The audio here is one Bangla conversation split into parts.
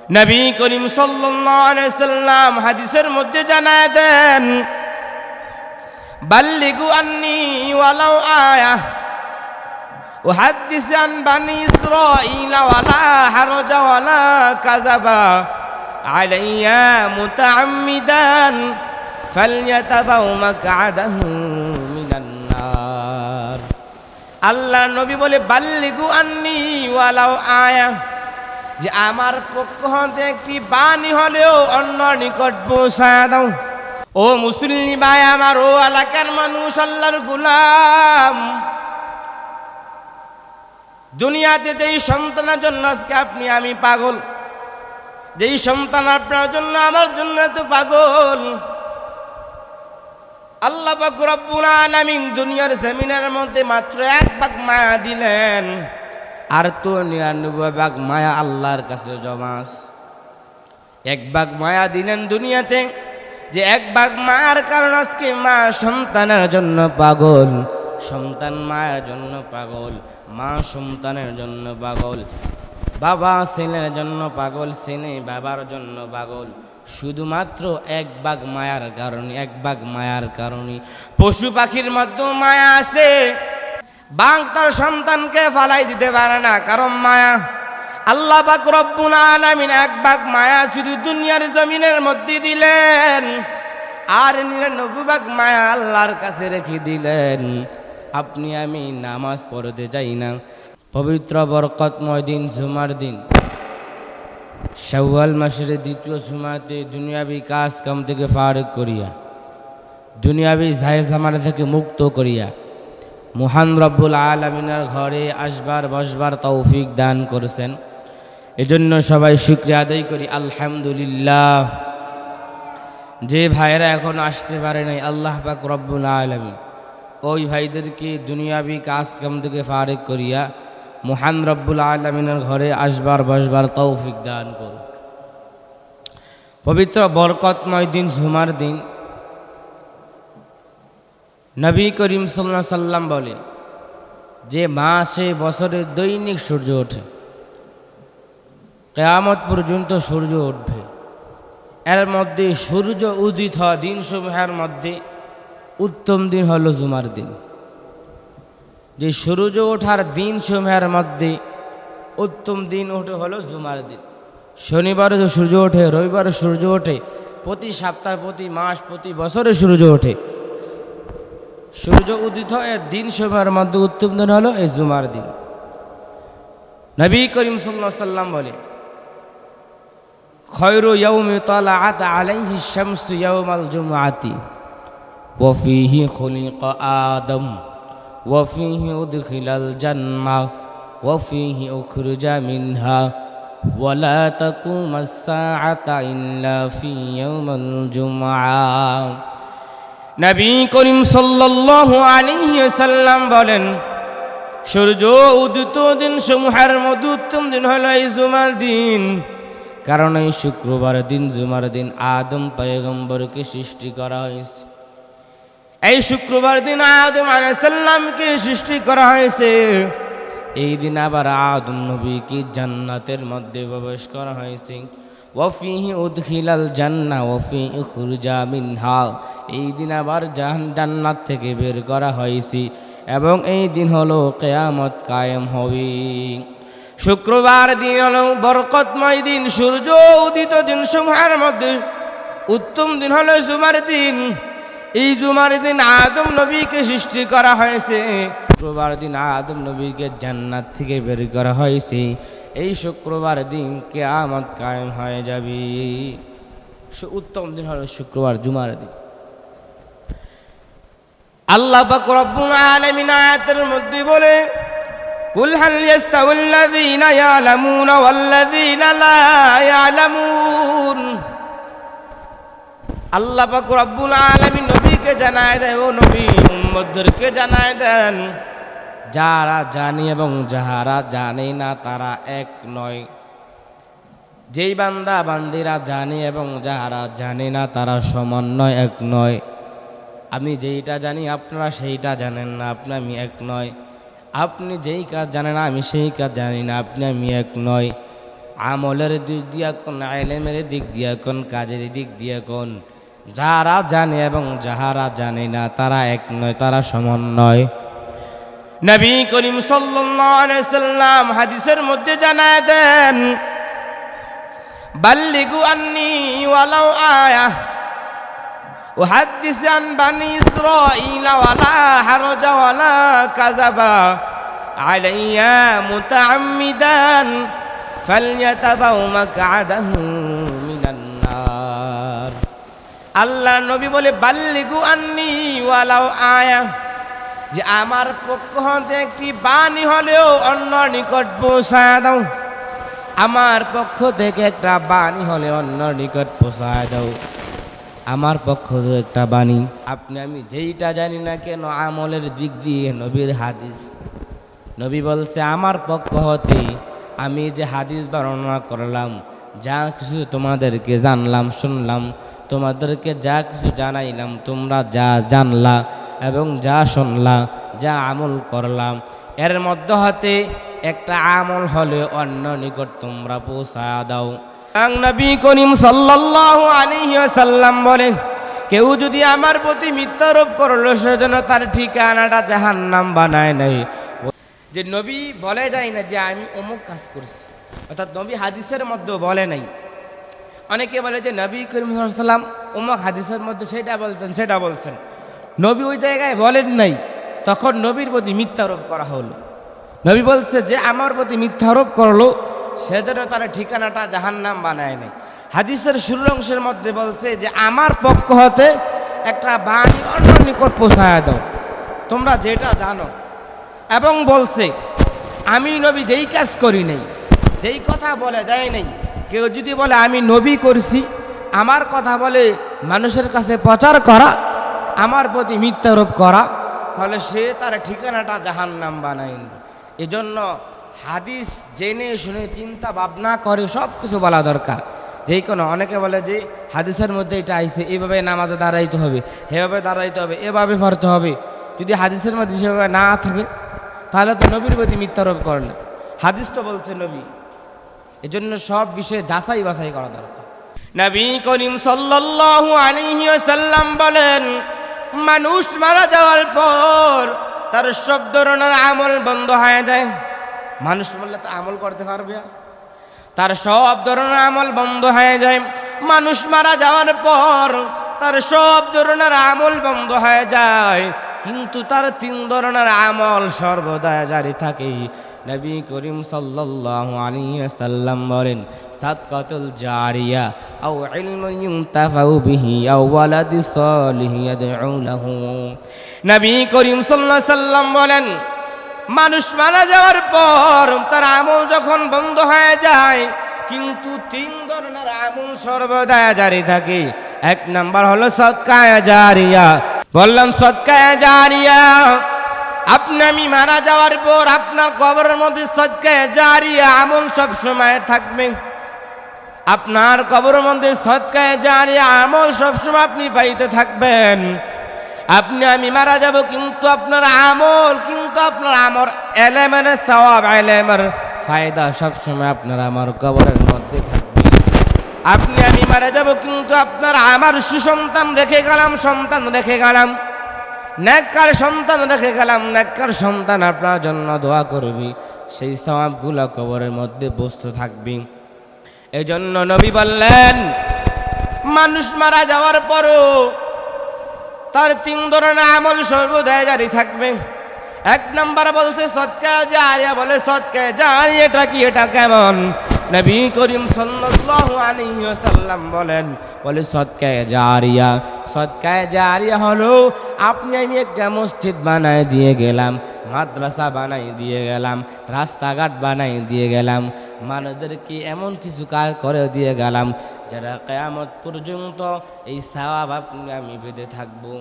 নবী করিম সাল্লাল্লাহু আলাইহি সাল্লাম হাদিসের মধ্যে জানায় দেন, বাল্লিগু আন্নি ওয়ালাউ আয়াহ উহাদ্দিস আন বানি ইসরাঈল ওয়ালা হারজা ওয়ালা কাযাবা আলাইয়া মুতাআম্মিদান ফালইয়াতাবাউ মাকআদাহু মিনান নার। আল্লাহ নবী বলে, বাল্লিগু আন্নি ওয়ালাউ আয়াহ, যে আমার পক্ষ হতে একটি বাণী হলেও অন্য নিকট পৌঁছায় দাও। ও মুসলিম ভাই আমার, ও এলাকার মানুষ, আল্লাহর গোলাম, দুনিয়াতে যেই সন্তানের জন্য আজকে আপনি আমি পাগল, যেই সন্তান আপনার জন্য আমার জন্য এত পাগল, আল্লাহ পাক রব্বুল আলামিন দুনিয়ার জমিনের মধ্যে মাত্র 1 ভাগ মায়া দিলেন, আর তো 99 ভাগ মায়া আল্লাহর কাছে জমা আছে। 1 ভাগ মায়া দিলেন দুনিয়াতে, যে 1 ভাগ মায়ার কারণ আজকে মা সন্তানের জন্য পাগল, সন্তান মায়ের জন্য পাগল, মা সন্তানের জন্য পাগল, বাবা ছেলের জন্য পাগল, ছেলে বাবার জন্য পাগল, শুধুমাত্র 1 ভাগ মায়ার কারণে। 1 ভাগ মায়ার কারণে পশু পাখির মধ্যে মায়া আছে, বাঘ তার সন্তানকে ফালাই দিতে পারে না, কারণ মায়া। আল্লাহ পাক রব্বুল আলামিন 1 ভাগ মায়া শুধু দুনিয়ার জমিনের মধ্যে দিলেন, আর 99 ভাগ মায়া আল্লাহর কাছে রেখে দিলেন। আপনি আমি নামাজ পড়তে যাই না, পবিত্র বরকতময় দিন জুমার দিন, শাওয়াল মাসের 2য় জুমাতে দুনিয়াবি কাজ কাম থেকে ফারিগ করিয়া, দুনিয়াবি ঝামেলা থেকে মুক্ত করিয়া মহান রব্বুল আলামিনের ঘরে আসবার বসবার তৌফিক দান করেছেন। এজন্য সবাই শুকরিয়া আদায় করি আলহামদুলিল্লাহ। যে ভাইরা এখন আসতে পারে নাই, আল্লাহ পাক রব্বুল আলামিন ওই ভাইদেরকে দুনিয়াবি কাজ কাম থেকে ফারিগ করিয়া মহান রব্বুল আলামিনের ঘরে আসবার বসবার তৌফিক দান করুক। পবিত্র বরকতময় দিন জুমার দিন, নবী করিম সাল্লাল্লাহু আলাইহি সাল্লাম বলে, যে মাসে বছরে দৈনিক সূর্য ওঠে, কিয়ামত পর্যন্ত সূর্য উঠবে, এর মধ্যে সূর্য উদিত হওয়া দিনসমূহের মধ্যে উত্তম দিন হলো জুমার দিন। যে সূর্য ওঠার দিনসমূহের মধ্যে উত্তম দিন ওঠে হলো জুমার দিন। শনিবারে সূর্য ওঠে, রবিবারে সূর্য ওঠে, প্রতি সপ্তাহে, প্রতি মাস, প্রতি বছরে সূর্য ওঠে। সূর্য উদিত হয় দিনসমূহের মধ্যে উত্তম দিন হলো এই জুমার দিন। নবী করিম সাল্লাল্লাহু আলাইহি সাল্লাম বলে, খায়রু ইয়াউমি তালাআত আলাইহি শামসু ইয়াউমাল জুমআতি ওয়া ফীহি খুলিকা আদম ওয়া ফীহি উদখিলাল জান্নাহ ওয়া ফীহি উখরিজা মিনহা ওয়া লা তাকুমাস সাআতা ইল্লা ফী ইয়াউমিল জুমআহ। নবী করিম সাল্লাল্লাহু আলাইহি ওয়াসাল্লাম বলেন, সূর্য উদিত দিন সমূহের মধ্যে উত্তম দিন হলো এই জুমার দিন, কারণ এই শুক্রবার দিন জুমার দিন আদম পয়গম্বরকে সৃষ্টি করা হয়েছে। এই শুক্রবার দিন আদম আলাইহিস সালামকে সৃষ্টি করা হয়েছে। এই দিন আবার আদম নবীকে জান্নাতের মধ্যে প্রবেশ করা হয়েছে। ওয়া ফীহি উদখিলাল জান্নাহ ওয়া ফীহি উখরিজা মিনহা, এই দিন আবার জান্নাত থেকে বের করা হয়েছে, এবং এই দিন হলো কিয়ামত কায়েম হবে। শুক্রবার দিন হলো বরকতময় দিন, সূর্য উদিত দিন সমূহের মধ্যে উত্তম দিন হলো জুমার দিন। এই জুমার দিন আদম নবীকে সৃষ্টি করা হয়েছে, শুক্রবার দিন আদম নবীকে জান্নাত থেকে বের করা হয়েছে। এই শুক্রবার দিন কিয়ামত কায়েম হয়ে যাবে। উত্তম দিন হলো শুক্রবার, জুমার দিন। আল্লাহ পাক রব্বুল আলামিন আয়াতের মধ্যে বলে, কুল হাল ইয়াস্তাউল্লাযীনা ইয়ালামুনা ওয়াল্লাযীনা লা ইয়ালামুন। আল্লাহ পাক রব্বুল আলামিন নবীকে জানায় দেন, ও নবী উম্মতদেরকে জানায় দেন, যারা জানে এবং যাহারা জানে না তারা এক নয়। যেই বান্দা বান্দিরা জানে এবং যাহারা জানে না তারা সমান নয়, এক নয়। আমি যেইটা জানি আপনারা সেইটা জানেন না, আপনি আমি এক নয়। আপনি যেই কাজ জানেন না, আমি সেই কাজ জানি না, আপনি আমি এক নয়। আমলের দিক দিয়া কোন, ইলমের দিক দিয়া কোন, কাজের দিক দিয়া কোন, যারা জানে এবং যাহারা জানে না তারা এক নয়, তারা সমান নয়। নবী করিম সাল্লাল্লাহু আলাইহি সাল্লাম হাদিসের মধ্যে জানায় দেন, বাল্লিগু আন্নি ওয়ালাউ আয়াহ উহাদ্দিস আন বানি ইসরাঈল ওয়ালা হারজা ওয়ালা কাযাবা আলাইয়া মুতাআম্মিদান ফালইয়াতাবাউ মাকআদাহু মিনান নার। আল্লাহ নবী বলে, বাল্লিগু আন্নি ওয়ালাউ আয়াহ, যে আমার পক্ষ হতে একটি বাণী হলেও অন্য নিকট পৌঁছায় দাও। আমার পক্ষ থেকে একটা বাণী হলে অন্য নিকট পৌঁছায় দাও। আমার পক্ষ থেকে একটা বাণী, আপনি আমি যেইটা জানি না কেন আমলের দিক দিয়ে নবীর হাদিস, নবী বলছে আমার পক্ষ হতে আমি যে হাদিস বর্ণনা করলাম, যা কিছু তোমাদেরকে জানলাম শুনলাম, তোমাদেরকে যা কিছু জানাইলাম, তোমরা যা জানলা এবং যা শুনলা, যা আমল করলাম, এর মধ্যে হতে একটা আমল হলে অন্য নিকট তোমরা পৌঁছা দাও। নবী করিম সাল্লাল্লাহু আলাইহি ওয়াসাল্লাম বলে, কেউ যদি আমার প্রতি মিথ্যারোপ করলো সেজন্য তার ঠিকানাটা জাহান্নাম বানায় নাই। যে নবী বলে যায় না যে আমি অমুক কাজ করছি, অর্থাৎ নবী হাদিসের মধ্যে বলে নাই। অনেকে বলে যে নবী করিম সাল্লাল্লাহু আলাইহি ওয়াসাল্লাম অমুক হাদিসের মধ্যে সেটা বলছেন সেটা বলছেন, নবী ওই জায়গায় বলেন নাই, তখন নবীর প্রতি মিথ্যারোপ করা হলো। নবী বলছে যে আমার প্রতি মিথ্যারোপ করলো সেজন্য তার ঠিকানাটা জাহান্নাম বানায় নাই। হাদিসের শুরুর অংশের মধ্যে বলছে যে আমার পক্ষ হতে একটা বাণী অন্য নিকট পৌঁছায় দাও, তোমরা যেটা জানো। এবং বলছে আমি নবী যেই কাজ করি নাই, যেই কথা বলে যায় নাই, কেউ যদি বলে আমি নবী করছি, আমার কথা বলে মানুষের কাছে প্রচার করা, আমার প্রতি মিথ্যারোপ করা, তাহলে সে তার ঠিকানাটা জাহান্নাম বানায়। এজন্য হাদিস জেনে শুনে চিন্তা ভাবনা করে সব কিছু বলা দরকার। যেই কোনো অনেকে বলে যে হাদিসের মধ্যে এটা আইছে, এইভাবে নামাজে দাঁড়াইতে হবে, এভাবে দাঁড়াইতে হবে, এভাবে পড়তে হবে। যদি হাদিসের মধ্যে সেভাবে না থাকে তাহলে তো নবীর প্রতি মিথ্যারোপ করলে। হাদিস তো বলছে নবী, এজন্য সব বিষয়ে যাচাই বাছাই করা দরকার। নবী করিম সাল্লাল্লাহু আলাইহি ওয়াসাল্লাম বলেন, মানুষ মারা যাওয়ার পর তার সব ধরনের আমল বন্ধ হয়ে যায়। মানুষ বললে তো আমল করতে পারবে, তার সব ধরনের আমল বন্ধ হয়ে যায়। মানুষ মারা যাওয়ার পর তার সব ধরনের আমল বন্ধ হয়ে যায়, কিন্তু তার 3 ধরনের আমল সর্বদা জারি থাকে। নবী করিম সাল্লাল্লাহু আলাইহি ওয়াসাল্লাম বলেন, সাদকাতুল জারিয়া আও ইলমুন ইউনতাফাউ বিহি আও ওয়ালাদিস সালিহ ইয়াদউ লাহু। নবী করিম সাল্লাল্লাহু আলাইহি ওয়াসাল্লাম বলেন, মানুষ মারা যাওয়ার পর তার আমল যখন বন্ধ হয়ে যায়, কিন্তু 3 ধরনের আমল সর্বদা জারি থাকে। 1 নাম্বার হলো সদকায়ে জারিয়া। বললাম সদকায়ে জারিয়া, আপনি আমি মারা যাওয়ার পর আপনার কবরের মধ্যে সদকায়ে জারিয়া আমল সব সময় থাকবে। আপনার কবরের মধ্যে সদকায়ে জারিয়া আমল সব সময় আপনি পাইতে থাকবেন। আপনি আমি মারা যাব, কিন্তু আপনার আমল, কিন্তু আপনার আমর ইলমের সওয়াব, ইলমের ফায়দা সব সময় আপনার আমার কবরের মধ্যে থাকবে। আপনি আমি মারা যাব, কিন্তু আপনার আমার সুসন্তান রেখে গেলাম, সন্তান রেখে গেলাম, নেককার সন্তান রেখে গেলাম, নেককার সন্তান আপনার জন্য দোয়া করবে, সেই সওয়াবগুলো কবরের মধ্যে বস্তু থাকবে। এই জন্য নবী বললেন, মানুষ মারা যাওয়ার পরও তার 3 ধরনের আমল সর্বদা জারি থাকবে। 1 নাম্বার বলছে সদকায়ে জারিয়া। বলে সদকায়ে জারিয়াটা কি, এটা কেমন? নবী করিম সাল্লাল্লাহু আলাইহি ওয়াসাল্লাম বলেন, বলে সদকায়ে জারিয়া, সদকায়ে জারিয়া হলো আপনি আমি একটা মসজিদ বানায় দিয়ে গেলাম, মাদ্রাসা বানাই দিয়ে গেলাম, রাস্তাঘাট বানাই দিয়ে গেলাম, মানুষদেরকে এমন কিছু কাজ করে দিয়ে গেলাম যারা কিয়ামত পর্যন্ত এই সওয়াব আপনি আমি পেতে থাকবো।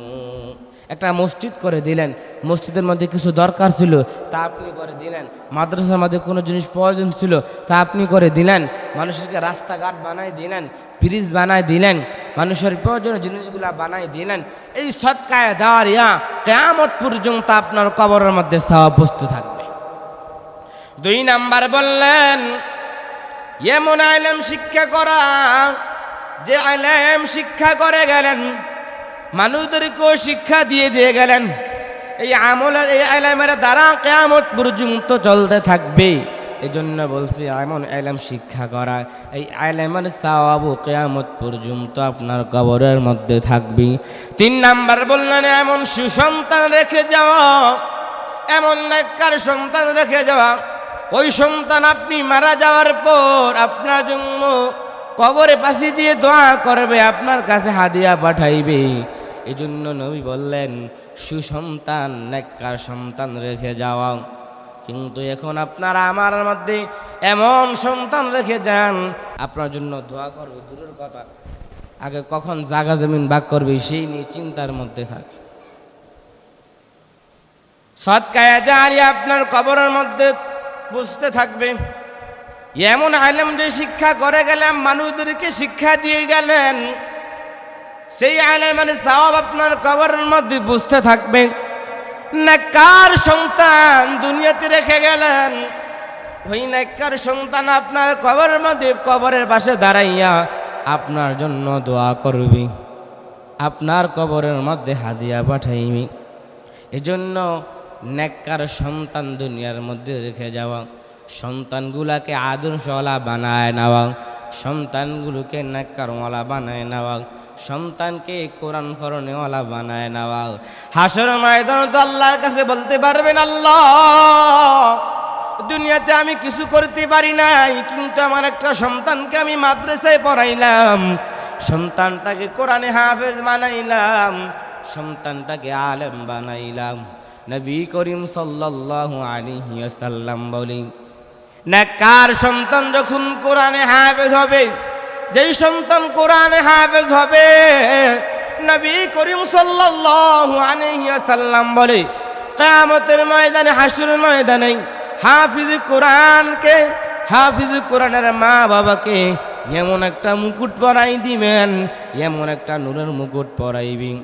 একটা মসজিদ করে দিলেন, মসজিদের মধ্যে কিছু দরকার ছিল তা আপনি করে দিলেন, মাদ্রাসার মধ্যে কোনো জিনিস প্রয়োজন ছিল তা আপনি করে দিলেন, মানুষকে রাস্তাঘাট বানাই দিলেন, ব্রিজ বানাই দিলেন, মানুষের প্রয়োজনীয় জিনিসগুলা বানাই দিলেন। এই সদকায়ে জারিয়া কিয়ামত পর্যন্ত আপনার কবরের মধ্যে সওয়াব বস্তু থাকবে। 2 নাম্বার বললেন, এমন আলেম শিক্ষা করা যে আলেম শিক্ষা করে গেলেন, মানুষদেরকেও শিক্ষা দিয়ে গেলেন। এই আমলের এই আলেমের দ্বারা কিয়ামত পর্যন্ত চলতে থাকবে। এজন্য বলছি এমন আলেম শিক্ষা করা, এই আলেমের সওয়াব কিয়ামত পর্যন্ত আপনার কবরের মধ্যে থাকবে। 3 নাম্বার বললেন এমন সুসন্তান রেখে যাওয়া, এমন নেককার সন্তান রেখে যাওয়া, ওই সন্তান আপনি মারা যাওয়ার পর আপনার জন্য কবরে পাশে দিয়ে দোয়া করবে, আপনার কাছে হাদিয়া পাঠাইবে। এজন্য নবী বললেন সুসন্তান নেককার সন্তান রেখে যাওয়া। কিন্তু এখন আপনারা আমার মধ্যে এমন সন্তান রেখে যান, আপনার জন্য দোয়া করবে দূরের কথা, আগে কখন জায়গা জমিন ভাগ করবে সেই নিয়ে চিন্তার মধ্যে থাকে। সদকায়ে জারিয়া আপনার কবরের মধ্যে বুঝতে থাকবে। এমন আলেম যে শিক্ষা করে গেলেন, মানুষদেরকে শিক্ষা দিয়ে গেলেন, সেই আলেমের সওয়াব আপনার কবরের মধ্যে বুঝতে থাকবে। নেককার সন্তান দুনিয়াতে রেখে গেলেন, ওই নেককার সন্তান আপনার কবরের মধ্যে কবরের পাশে দাঁড়াইয়া আপনার জন্য দোয়া করবে, আপনার কবরের মধ্যে হাদিয়া পাঠাইবে। এজন্য নেককার সন্তান দুনিয়ার মধ্যে রেখে যাওয়া, সন্তানগুলাকে আদর্শওয়ালা বানায় নেওয়া, সন্তানগুলোকে নেককারওয়ালা বানায় নেওয়া, সন্তানকে কোরআন পড়নেওয়ালা বানায় নেওয়া। হাসর ময়দানে তো আল্লাহর কাছে বলতে পারবেন, আল্লাহ দুনিয়াতে আমি কিছু করতে পারি নাই, কিন্তু আমার একটা সন্তানকে আমি মাদ্রাসায় পড়াইলাম, সন্তানটাকে কোরআনে হাফেজ বানাইলাম, সন্তানটাকে আলেম বানাইলাম। নবী করিম সাল্লাল্লাহু আলাইহি ওয়াসাল্লাম বলেন, নেককার সন্তান যখন কোরআনে হাফেজ হবে, যেই সন্তান কোরআনে হাফেজ হবে, নবী করিম সাল্লাল্লাহু আলাইহি ওয়াসাল্লাম বলে কিয়ামতের ময়দানে, হাসরের ময়দানে হাফিজ কোরআনকে, হাফিজ কোরআনের মা বাবাকে এমন একটা মুকুট পরাই দিবেন, এমন একটা নূরের মুকুট পরাইবেন,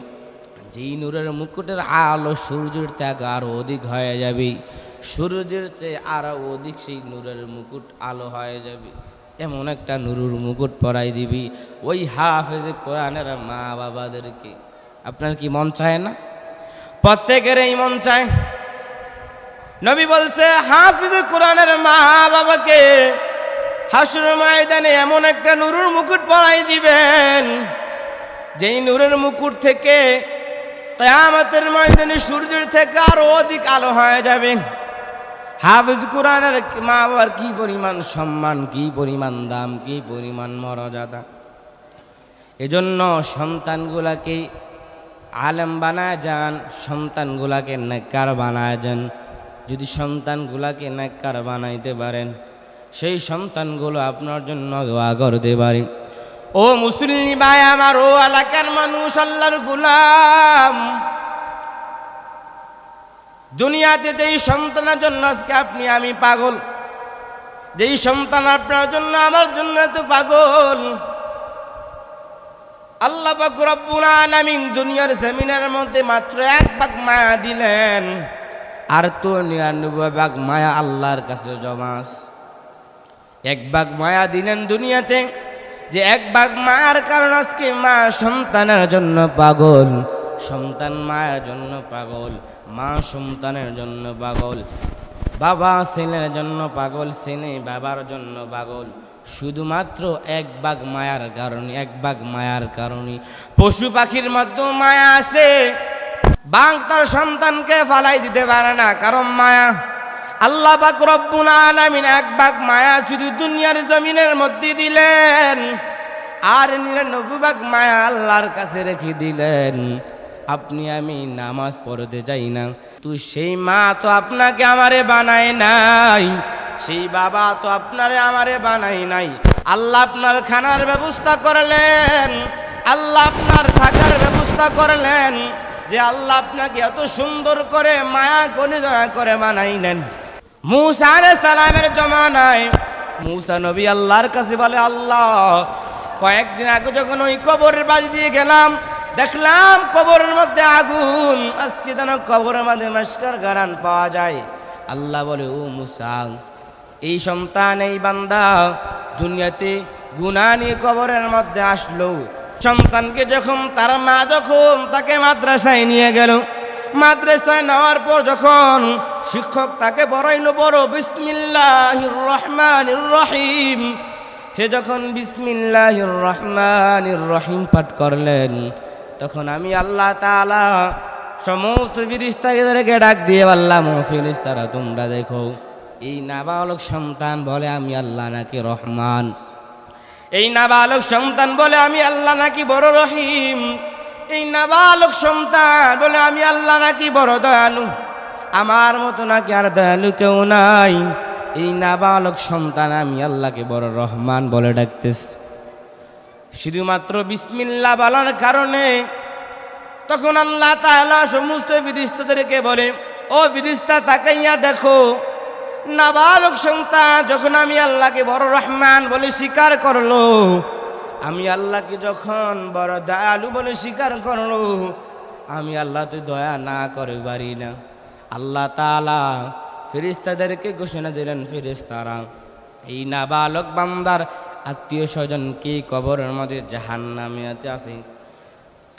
যেই নূরের মুকুটের আলো সূর্যের থেকে আরো অধিক হয়ে যাবে, সূর্যের চেয়ে আরো অধিক সেই নূরের মুকুট আলো হয়ে যাবে। এমন একটা নূরের মুকুট পরাই দিবি ওই হাফেজ কোরআনের মা বাবাদেরকে। আপনার কি মন চায় না? প্রত্যেকের এই মন চায়। নবী বলছে হাফেজ কোরআনের মা বাবাকে হাসরের ময়দানে এমন একটা নূরের মুকুট পরাই দিবেন, যেই নূরের মুকুট থেকে কিয়ামতের ময়দানে সূর্যের থেকে আরো অধিক আলো হয়ে যাবে। হাফেজ কোরআনের মা বাবার কি পরিমাণ সম্মান, কি পরিমাণ দাম, কি পরিমাণ মর্যাদা। এজন্য সন্তানগুলাকে আলেম বানায় যান, সন্তানগুলাকে নেককার বানায় যান। যদি সন্তানগুলাকে নেককার বানাইতে পারেন, সেই সন্তানগুলো আপনার জন্য দোয়া করতে পারে। ও মুসলিম ভাই আমার, ও এলাকার মানুষ, আল্লাহর গোলাম, দুনিয়াতে যেই সন্তানের জন্য আজকে আপনি আমি পাগল, যেই সন্তান আপনার জন্য আমার জন্য এত পাগল, আল্লাহ পাক রব্বুল আলামিন দুনিয়ার জমিনের মধ্যে মাত্র 1 ভাগ মায়া দিলেন, আর তো 99 ভাগ মায়া আল্লাহর কাছে জমা আছে। 1 ভাগ মায়া দিলেন দুনিয়াতে, যে 1 ভাগ মায়ার কারণ আজকে মা সন্তানের জন্য পাগল, সন্তান মায়ের জন্য পাগল, মা সন্তানের জন্য পাগল, বাবা ছেলের জন্য পাগল, ছেলে বাবার জন্য পাগল, শুধুমাত্র 1 ভাগ মায়ার কারণে। 1 ভাগ মায়ার কারণে পশু পাখির মধ্যে মায়া আছে, বাঘ তার সন্তানকে ফালাই দিতে পারে না, কারণ মায়া। আল্লাহ পাক রব্বুল আলামিন 1 ভাগ মায়া শুধু দুনিয়ার জমিনের মধ্যে দিলেন, আর 99 ভাগ মায়া আল্লাহর কাছে রেখে দিলেন। আপনি আমি নামাজ পড়তে যাই না, তো সেই মা তো আপনাকে আমারে বানায় নাই, সেই বাবা তো আপনারে আমারে বানাই নাই। আল্লাহ আপনার খানার ব্যবস্থা করলেন, আল্লাহ আপনার থাকার ব্যবস্থা করলেন, যে আল্লাহ আপনাকে এত সুন্দর করে মায়া করে দয়া করে বানাইলেন। মূসা আলাইহিস সালামের জমানায় মূসা নবী আল্লাহর কাছে বলে, আল্লাহ কয়েকদিন আগে যখন ওই কবরের পাশ দিয়ে গেলাম, দেখলাম কবরের মধ্যে আগুন, আজকে যেন কবরের মধ্যে মশকার গারান পাওয়া যায়। আল্লাহ বলে, ও মূসা, এই সন্তান, এই বান্দা দুনিয়াতে গুনাহ নিয়ে কবরের মধ্যে আসলো। সন্তানকে যখন তার মা যখন তাকে মাদ্রাসায় নিয়ে গেল, মাদ্রাসায় নেওয়ার পর যখন শিক্ষক তাকে পড়াইলো বড় বিসমিল্লাহির রহমানির রহিম, সে যখন বিসমিল্লাহির রহমানির রহিম পাঠ করলেন, তখন আমি আল্লাহ তাআলা সমস্ত ফেরেশতাদেরকে ডাক দিয়ে বললাম, ও ফেরেশতারা তোমরা দেখো, এই নাবালক সন্তান বলে আমি আল্লাহ নাকি রহমান, এই নাবালক সন্তান বলে আমি আল্লাহ নাকি বড় রহিম, এই নাবালক সন্তান বলে আমি আল্লাহ নাকি বড় দয়ালু, আমার মতো নাকি আর দয়ালু কেউ নাই। এই নাবালক সন্তান আমি আল্লাহকে বড় রহমান বলে ডাকতেছে। শুধুমাত্র বিসমিল্লাহ বলার কারণে তখন আল্লাহ তাআলা সমস্ত ফেরেশতাদেরকে বলে, ও ফেরেশতা তাকাইয়া দেখো, নাবালক সন্তান যখন আমি আল্লাহকে বড় রহমান বলে স্বীকার করলো, আমি আল্লাহকে যখন বড় দয়ালু বলে স্বীকার করলো, আমি আল্লাহ তো দয়া না করে পারি না। আল্লাহ তাআলা ফেরেশতাদেরকে ঘোষণা দিলেন, ফেরেশতারা এই নাবালক বান্দার আত্মীয় স্বজনকে কবরের মধ্যে জাহান্নামে আছে,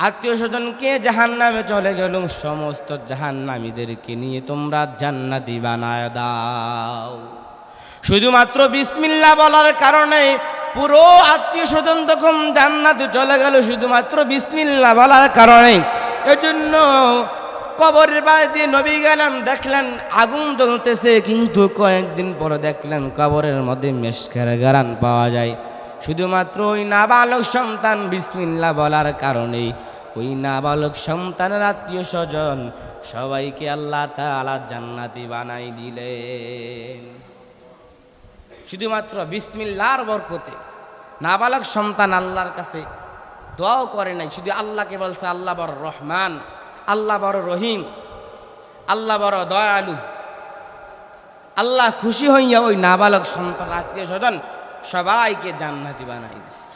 আত্মীয় স্বজনকে জাহান্নামে চলে গেল, সমস্ত জাহান্নামীদেরকে নিয়ে তোমরা জান্নাতি বানায় দাও। শুধুমাত্র বিসমিল্লাহ বলার কারণে পুরো আত্মীয় স্বজন তখন জান্নাতে চলে গেল, শুধুমাত্র বিসমিল্লাহ বলার কারণে। এজন্য কবরের বাইরে নবী গেলেন, দেখলেন আগুন জ্বলতেছে, কিন্তু কয়েকদিন পরে দেখলেন কবরের মধ্যে মেশকের ঘ্রাণ পাওয়া যায়। শুধুমাত্র ওই নাবালক সন্তান বিসমিল্লাহ বলার কারণে ওই নাবালক সন্তানের আত্মীয় স্বজন সবাইকে আল্লাহ তাআলা জান্নাতি বানাই দিলেন। শুধুমাত্র বিসমিল্লাহর বরকতে নাবালক সন্তান আল্লাহর কাছে দোয়াও করে নাই, শুধু আল্লাহকে বলছে আল্লাহ বড় রহমান, আল্লাহ বড় রহিম, আল্লাহ বড় দয়ালু। আল্লাহ খুশি হইয়া ওই নাবালক সন্তান আত্মীয় স্বজন সবাইকে জান্নাতি বানাই দিছে।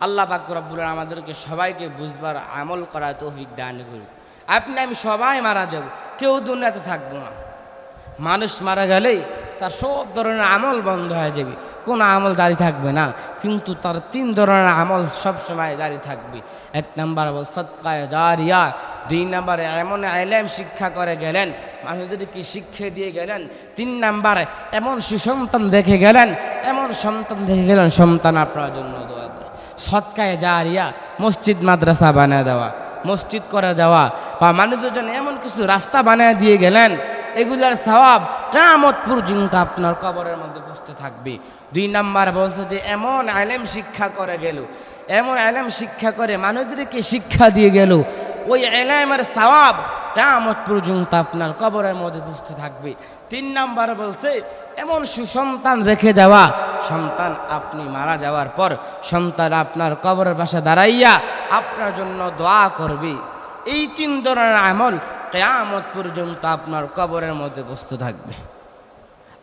আল্লাহ পাক রব্বুল আলামিন আমাদেরকে সবাইকে বুঝবার আমল করার তৌফিক দান করুন। আপনি আমি সবাই মারা যাব, কেউ দুনিয়াতে থাকবো না। মানুষ মারা গেলেই তার সব ধরনের আমল বন্ধ হয়ে যাবে, কোনো আমল জারি থাকবে না, কিন্তু তার 3 ধরনের আমল সবসময় জারি থাকবে। 1 নাম্বার বল সদকায়ে জারিয়া, 2 নাম্বারে এমন ইলম শিক্ষা করে গেলেন, মানুষদেরকে শিক্ষা দিয়ে গেলেন, 3 নাম্বারে এমন সুসন্তান রেখে গেলেন, এমন সন্তান রেখে গেলেন সন্তান আপনার জন্য দোয়া করে। সদকায়ে জারিয়া, মসজিদ মাদ্রাসা বানিয়ে দেওয়া, মসজিদ করে যাওয়া, বা মানুষদের জন্য এমন কিছু রাস্তা বানিয়ে দিয়ে গেলেন, এগুলার সওয়াব কিয়ামত পর্যন্ত আপনার কবরের মধ্যে বসতে থাকবে। 2 নাম্বার বলছে যে এমন ইলম শিক্ষা করে গেল, এমন ইলম শিক্ষা করে মানুষদেরকে শিক্ষা দিয়ে গেল, ওই ইলমের সওয়াব কিয়ামত পর্যন্ত আপনার কবরের মধ্যে বসতে থাকবে। 3 নাম্বার বলছে এমন সুসন্তান রেখে যাওয়া, সন্তান আপনি মারা যাওয়ার পর সন্তান আপনার কবরের পাশে দাঁড়াইয়া আপনার জন্য দোয়া করবে। এই 3 ধরনের আমল কিয়ামত পর্যন্ত আপনার কবরের মধ্যে বসতে থাকবে।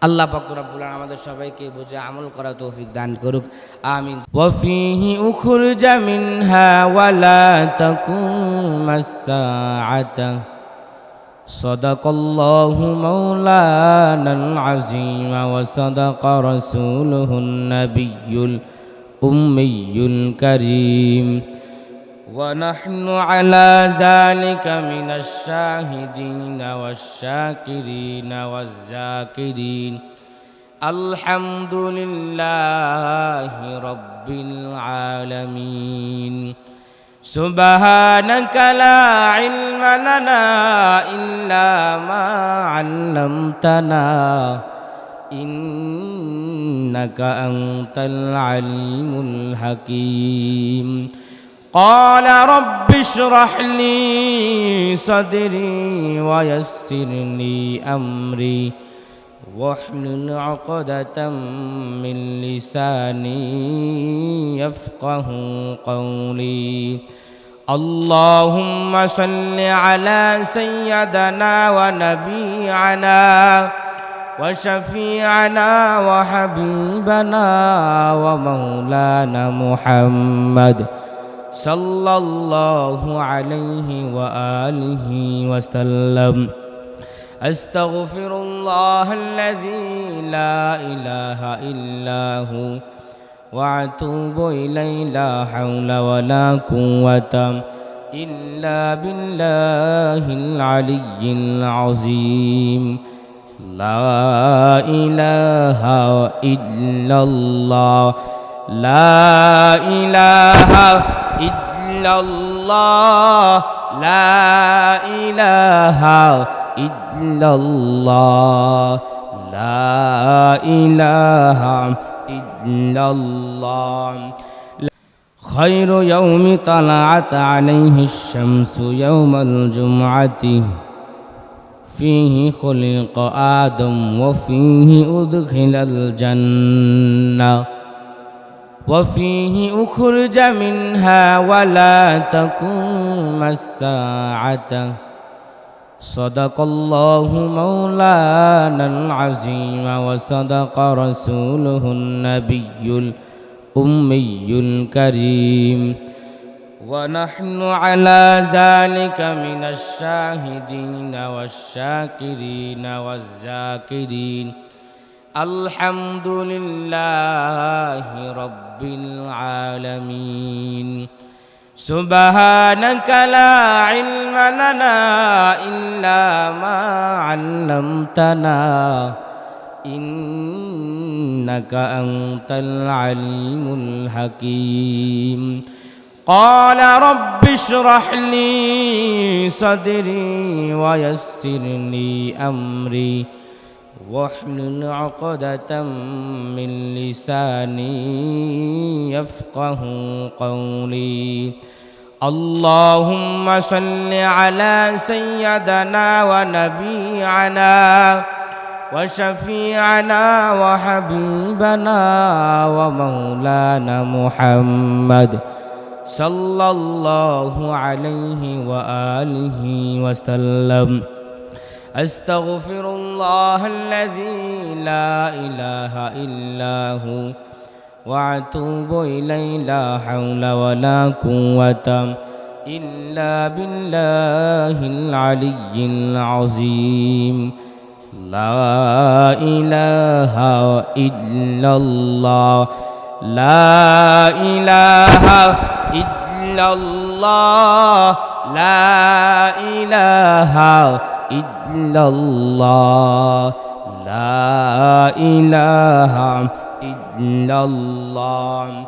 আল্লাহ পাক রব্বুল আলামিন আমাদের সবাইকে বুঝে আমল করার তৌফিক দান করুক, আমিন। ওয়াফিহি উখরিজা মিনহা ওয়ালা তাকুমাস সাআতা সাদাকাল্লাহু মাওলানাল আযীম ওয়া সাদাকা রাসূলুহুন নাবিয়্যুল উম্মিয়্যুল কারীম ونحن على ذلك من الشاهدين والشاكرين والذاكرين الحمد لله رب العالمين سبحانك لا علم لنا إلا ما علمتنا إنك أنت العليم الحكيم قال رب اشرح لي صدري ويسر لي أمري واحلل عقدة من لساني يفقه قولي اللهم صل على سيدنا ونبينا وشفيعنا وحبيبنا ومولانا محمد صلى الله عليه وآله وسلم أستغفر الله الذي لا إله إلا هو وأتوب إليه لا حول ولا قوة إلا بالله العلي العظيم لا إله إلا الله لا إله إلا الله لا إله إلا الله لا إله إلا الله خير يوم طلعت عليه الشمس يوم الجمعة فيه خلق آدم وفيه أدخل الجنة وفيه أخرج منها ولا تقوم الساعة صدق الله مولانا العظيم وصدق رسوله النبي الأمي الكريم ونحن على ذلك من الشاهدين والشاكرين والذاكرين الحمد لله رب العالمين سبحانك لا علم لنا إلا ما علمتنا إنك أنت العليم الحكيم قال رب اشرح لي صدري ويسر لي أمري واحلل عقدة من لساني يفقه قولي اللهم صل على سيدنا ونبينا وشفيعنا وحبيبنا ومولانا محمد صلى الله عليه وآله وسلم أستغفر الله الذي لا إله إلا هو وأتوب إليه لا حول ولا قوة إلا بالله العلي العظيم لا إله إلا الله لا إله إلا الله لا إله إلا الله لا إله إلا الله